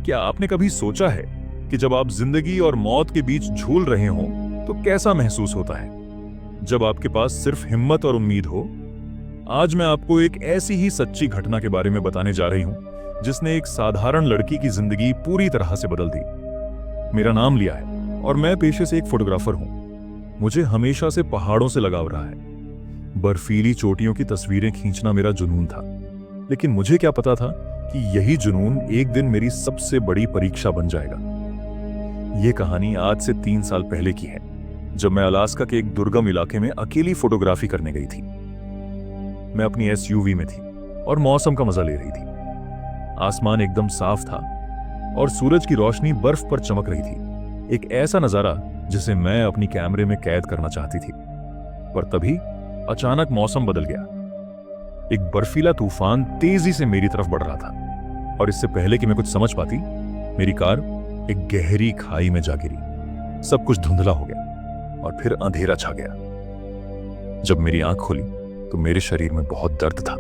क्या आपने कभी सोचा है कि जब आप जिंदगी और मौत के बीच झूल रहे हों तो कैसा महसूस होता है, जब आपके पास सिर्फ हिम्मत और उम्मीद हो? आज मैं आपको एक ऐसी ही सच्ची घटना के बारे में बताने जा रही हूं जिसने एक साधारण लड़की की जिंदगी पूरी तरह से बदल दी। मेरा नाम लिया है और मैं पेशे से एक फोटोग्राफर हूं। मुझे हमेशा से पहाड़ों से लगाव रहा है। बर्फीली चोटियों की तस्वीरें खींचना मेरा जुनून था। लेकिन मुझे क्या पता था कि यही जुनून एक दिन मेरी सबसे बड़ी परीक्षा बन जाएगा। यह कहानी आज से 3 साल पहले की है, जब मैं अलास्का के एक दुर्गम इलाके में अकेली फोटोग्राफी करने गई थी। मैं अपनी एसयूवी में थी और मौसम का मजा ले रही थी। आसमान एकदम साफ था और सूरज की रोशनी बर्फ पर चमक रही थी। एक ऐसा नजारा जिसे मैं अपनी कैमरे में कैद करना चाहती थी। पर तभी अचानक मौसम बदल गया। एक बर्फीला तूफान तेजी से मेरी तरफ बढ़ रहा था और इससे पहले कि मैं कुछ समझ पाती, मेरी कार एक गहरी खाई में जा गिरी। सब कुछ धुंधला हो गया और फिर अंधेरा छा गया। जब मेरी आंख खुली तो मेरे शरीर में बहुत दर्द था।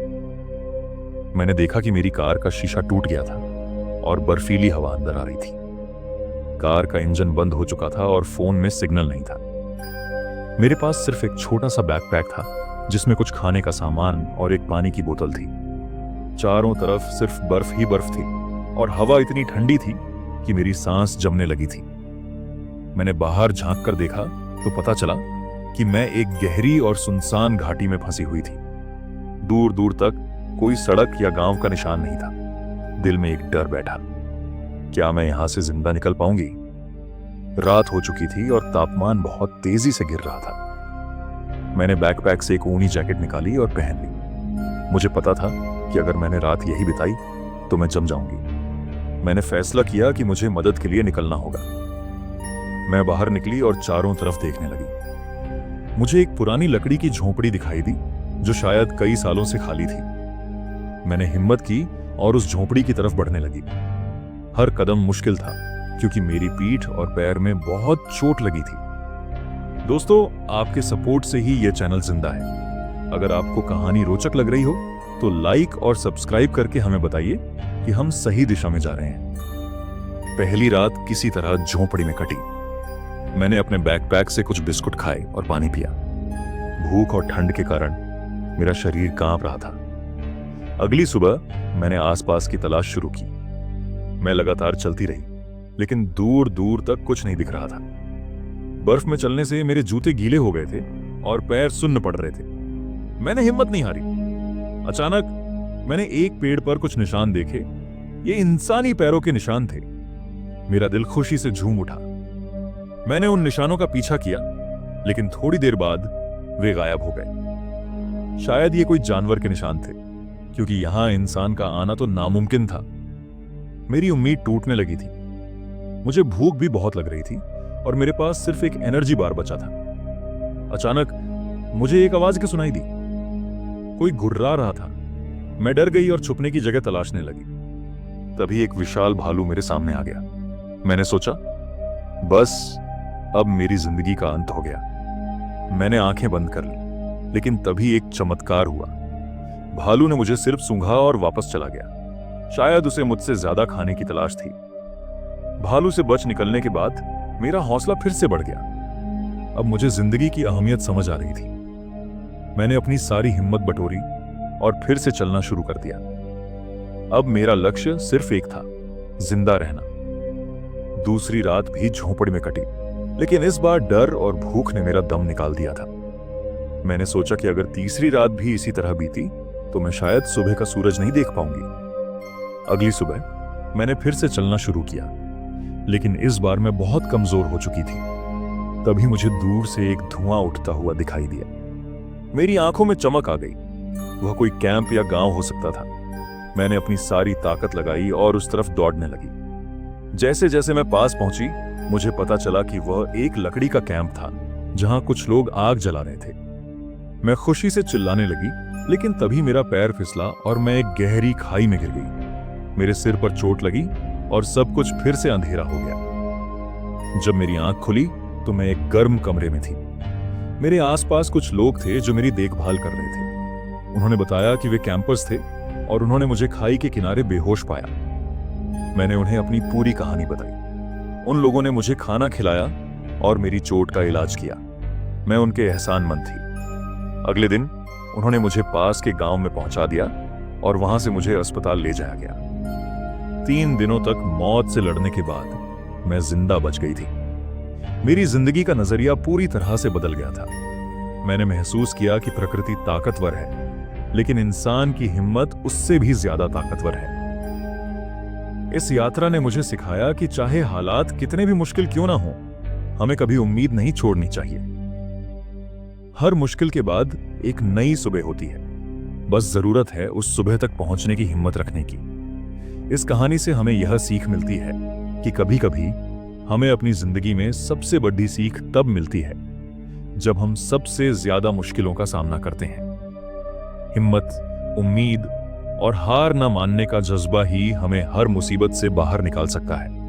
मैंने देखा कि मेरी कार का शीशा टूट गया था और बर्फीली हवा अंदर आ रही थी। कार का इंजन बंद हो चुका था और फोन में सिग्नल नहीं था। मेरे पास सिर्फ एक छोटा सा बैकपैक था जिसमें कुछ खाने का सामान और एक पानी की बोतल थी। चारों तरफ सिर्फ बर्फ ही बर्फ थी और हवा इतनी ठंडी थी कि मेरी सांस जमने लगी थी। मैंने बाहर झांक कर देखा तो पता चला कि मैं एक गहरी और सुनसान घाटी में फंसी हुई थी। दूर दूर तक कोई सड़क या गांव का निशान नहीं था। दिल में एक डर बैठा, क्या मैं यहां से जिंदा निकल पाऊंगी? रात हो चुकी थी और तापमान बहुत तेजी से गिर रहा था। मैंने बैकपैक से एक ऊनी जैकेट निकाली और पहन ली। मुझे पता था कि अगर मैंने रात यही बिताई तो मैं जम जाऊंगी। मैंने फैसला किया कि मुझे मदद के लिए निकलना होगा। मैं बाहर निकली और चारों तरफ देखने लगी। मुझे एक पुरानी लकड़ी की झोंपड़ी दिखाई दी जो शायद कई सालों से खाली थी। मैंने हिम्मत की और उस झोंपड़ी की तरफ बढ़ने लगी। हर कदम मुश्किल था क्योंकि मेरी पीठ और पैर में बहुत चोट लगी थी। दोस्तों, आपके सपोर्ट से ही यह चैनल जिंदा है। अगर आपको कहानी रोचक लग रही हो तो लाइक और सब्सक्राइब करके हमें बताइए कि हम सही दिशा में जा रहे हैं। पहली रात किसी तरह झोंपड़ी में कटी। मैंने अपने बैकपैक से कुछ बिस्कुट खाए और पानी पिया। भूख और ठंड के कारण मेरा शरीर कांप रहा था। अगली सुबह मैंने आसपास की तलाश शुरू की। मैं लगातार चलती रही, लेकिन दूर दूर तक कुछ नहीं दिख रहा था। बर्फ में चलने से मेरे जूते गीले हो गए थे और पैर सुन्न पड़ रहे थे। मैंने हिम्मत नहीं हारी। अचानक मैंने एक पेड़ पर कुछ निशान देखे। ये इंसानी पैरों के निशान थे। मेरा दिल खुशी से झूम उठा। मैंने उन निशानों का पीछा किया, लेकिन थोड़ी देर बाद वे गायब हो गए। शायद ये कोई जानवर के निशान थे, क्योंकि यहां इंसान का आना तो नामुमकिन था। मेरी उम्मीद टूटने लगी थी। मुझे भूख भी बहुत लग रही थी और मेरे पास सिर्फ एक एनर्जी बार बचा था। अचानक मुझे एक आवाज की सुनाई दी। कोई घुर्रा रहा था। मैं डर गई और छुपने की जगह तलाशने लगी। तभी एक विशाल भालू मेरे सामने आ गया। मैंने सोचा, बस अब मेरी जिंदगी का अंत हो गया। मैंने आंखें बंद कर ली, लेकिन तभी एक चमत्कार हुआ। भालू ने मुझे सिर्फ सूंघा और वापस चला गया। शायद उसे मुझसे ज्यादा खाने की तलाश थी। भालू से बच निकलने के बाद मेरा हौसला फिर से बढ़ गया। अब मुझे जिंदगी की अहमियत समझ आ रही थी। मैंने अपनी सारी हिम्मत बटोरी और फिर से चलना शुरू कर दिया। अब मेरा लक्ष्य सिर्फ एक था, जिंदा रहना। दूसरी रात भी झोंपड़ी में कटी, लेकिन इस बार डर और भूख ने मेरा दम निकाल दिया था। मैंने सोचा कि अगर तीसरी रात भी इसी तरह बीती तो मैं शायद सुबह का सूरज नहीं देख पाऊंगी। अगली सुबह मैंने फिर से चलना शुरू किया, लेकिन इस बार मैं बहुत कमजोर हो चुकी थी। तभी मुझे दूर से एक धुआं उठता हुआ दिखाई दिया। मेरी आंखों में चमक आ गई। वह कोई कैंप या गांव हो सकता था। मैंने अपनी सारी ताकत लगाई और उस तरफ दौड़ने लगी। जैसे जैसे मैं पास पहुंची, मुझे पता चला कि वह एक लकड़ी का कैंप था जहां कुछ लोग आग जला रहे थे। मैं खुशी से चिल्लाने लगी, लेकिन तभी मेरा पैर फिसला और मैं एक गहरी खाई में गिर गई। मेरे सिर पर चोट लगी और सब कुछ फिर से अंधेरा हो गया। जब मेरी आंख खुली तो मैं एक गर्म कमरे में थी। मेरे आसपास कुछ लोग थे जो मेरी देखभाल कर रहे थे। उन्होंने बताया कि वे कैंपर्स थे और उन्होंने मुझे खाई के किनारे बेहोश पाया। मैंने उन्हें अपनी पूरी कहानी बताई। उन लोगों ने मुझे खाना खिलाया और मेरी चोट का इलाज किया। मैं उनके एहसानमंद थी। अगले दिन उन्होंने मुझे पास के गांव में पहुंचा दिया और वहां से मुझे अस्पताल ले जाया गया। 3 दिनों तक मौत से लड़ने के बाद मैं जिंदा बच गई थी। मेरी जिंदगी का नजरिया पूरी तरह से बदल गया था। मैंने महसूस किया कि प्रकृति ताकतवर है, लेकिन इंसान की हिम्मत उससे भी ज्यादा ताकतवर है। इस यात्रा ने मुझे सिखाया कि चाहे हालात कितने भी मुश्किल क्यों ना हो, हमें कभी उम्मीद नहीं छोड़नी चाहिए। हर मुश्किल के बाद एक नई सुबह होती है, बस जरूरत है उस सुबह तक पहुंचने की हिम्मत रखने की। इस कहानी से हमें यह सीख मिलती है कि कभी-कभी हमें अपनी जिंदगी में सबसे बड़ी सीख तब मिलती है जब हम सबसे ज्यादा मुश्किलों का सामना करते हैं। हिम्मत, उम्मीद और हार न मानने का जज्बा ही हमें हर मुसीबत से बाहर निकाल सकता है।